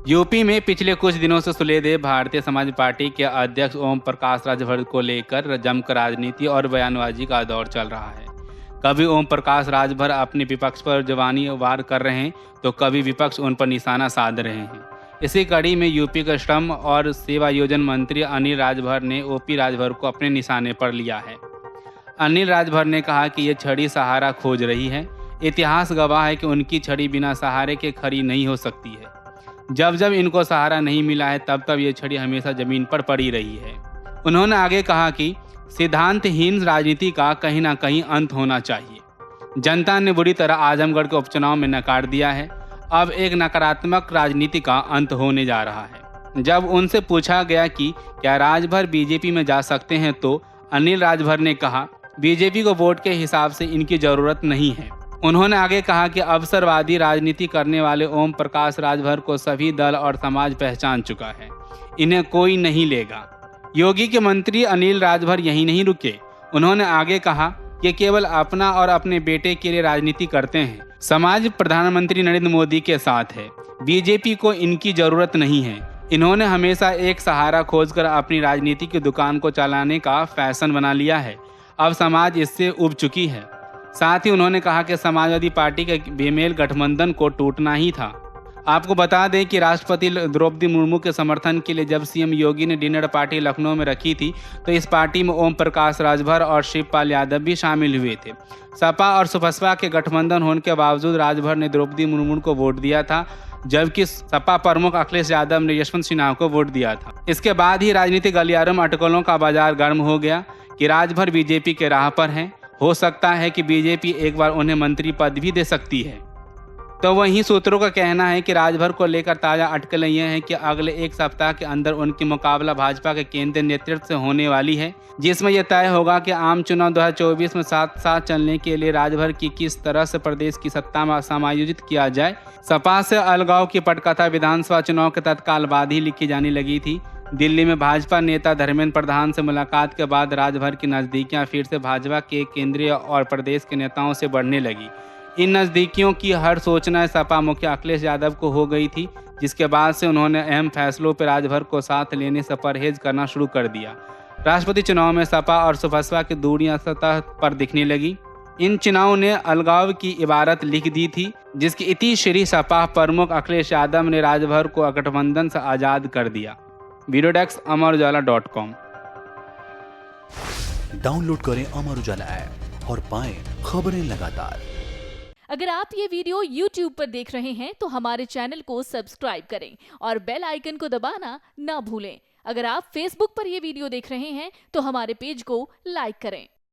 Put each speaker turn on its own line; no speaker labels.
UP में पिछले कुछ दिनों से सुलेदेव भारतीय समाज पार्टी के अध्यक्ष ओम प्रकाश राजभर को लेकर जमकर राजनीति और बयानबाजी का दौर चल रहा है। कभी ओम प्रकाश राजभर अपने विपक्ष पर जवानी वार कर रहे हैं तो कभी विपक्ष उन पर निशाना साध रहे हैं। इसी कड़ी में यूपी के श्रम और सेवा योजन मंत्री अनिल राजभर ने ओपी राजभर को अपने निशाने पर लिया है। अनिल राजभर ने कहा कि ये छड़ी सहारा खोज रही है। इतिहास गवाह है कि उनकी छड़ी बिना सहारे के खड़ी नहीं हो सकती है। जब जब इनको सहारा नहीं मिला है तब तब ये छड़ी हमेशा जमीन पर पड़ी रही है। उन्होंने आगे कहा कि सिद्धांतहीन राजनीति का कहीं ना कहीं अंत होना चाहिए। जनता ने बुरी तरह आजमगढ़ के उपचुनाव में नकार दिया है। अब एक नकारात्मक राजनीति का अंत होने जा रहा है। जब उनसे पूछा गया कि क्या राजभर बीजेपी में जा सकते हैं तो अनिल राजभर ने कहा, बीजेपी को वोट के हिसाब से इनकी जरूरत नहीं है। उन्होंने आगे कहा कि अवसरवादी राजनीति करने वाले ओम प्रकाश राजभर को सभी दल और समाज पहचान चुका है। इन्हें कोई नहीं लेगा। योगी के मंत्री अनिल राजभर यहीं नहीं रुके। उन्होंने आगे कहा कि केवल अपना और अपने बेटे के लिए राजनीति करते हैं। समाज प्रधानमंत्री नरेंद्र मोदी के साथ है। बीजेपी को इनकी जरूरत नहीं है। इन्होंने हमेशा एक सहारा खोजकर अपनी राजनीति की दुकान को चलाने का फैशन बना लिया है। अब समाज इससे उब चुकी है। साथ ही उन्होंने कहा कि समाजवादी पार्टी के बेमेल गठबंधन को टूटना ही था। आपको बता दें कि राष्ट्रपति द्रौपदी मुर्मू के समर्थन के लिए जब सीएम योगी ने डिनर पार्टी लखनऊ में रखी थी तो इस पार्टी में ओम प्रकाश राजभर और शिवपाल यादव भी शामिल हुए थे। सपा और सुबसपा के गठबंधन होने के बावजूद राजभर ने द्रौपदी मुर्मू को वोट दिया था, जबकि सपा प्रमुख अखिलेश यादव ने यशवंत सिन्हा को वोट दिया था। इसके बाद ही राजनीतिक गलियारों में अटकलों का बाजार गर्म हो गया कि राजभर बीजेपी के राह पर हैं। हो सकता है कि बीजेपी एक बार उन्हें मंत्री पद भी दे सकती है। तो वहीं सूत्रों का कहना है कि राजभर को लेकर ताज़ा अटकलें यह हैं कि अगले एक सप्ताह के अंदर उनकी मुकाबला भाजपा के केंद्रीय नेतृत्व से होने वाली है, जिसमें यह तय होगा कि आम चुनाव 2024 में साथ साथ चलने के लिए राजभर की किस तरह से प्रदेश की सत्ता में समायोजित किया जाए। सपा से अलगाव की पटकथा विधानसभा चुनाव के तत्काल बाद ही लिखी जाने लगी थी। दिल्ली में भाजपा नेता धर्मेंद्र प्रधान से मुलाकात के बाद राजभर की नज़दीकियां फिर से भाजपा के केंद्रीय और प्रदेश के नेताओं से बढ़ने लगी। इन नज़दीकियों की हर सूचना सपा मुखिया अखिलेश यादव को हो गई थी, जिसके बाद से उन्होंने अहम फैसलों पर राजभर को साथ लेने से परहेज करना शुरू कर दिया। राष्ट्रपति चुनाव में सपा और सुबसपा की दूरियां सतह पर दिखने लगी। इन चुनावों ने अलगाव की इबारत लिख दी थी, जिसकी इति श्री सपा प्रमुख अखिलेश यादव ने राजभर को गठबंधन से आज़ाद कर दिया। Video desk amarujala.com।
डाउनलोड करें अमर उजाला ऐप और पाएं खबरें लगातार।
अगर आप ये वीडियो YouTube पर देख रहे हैं तो हमारे चैनल को सब्सक्राइब करें और बेल आइकन को दबाना ना भूलें। अगर आप Facebook पर ये वीडियो देख रहे हैं तो हमारे पेज को लाइक करें।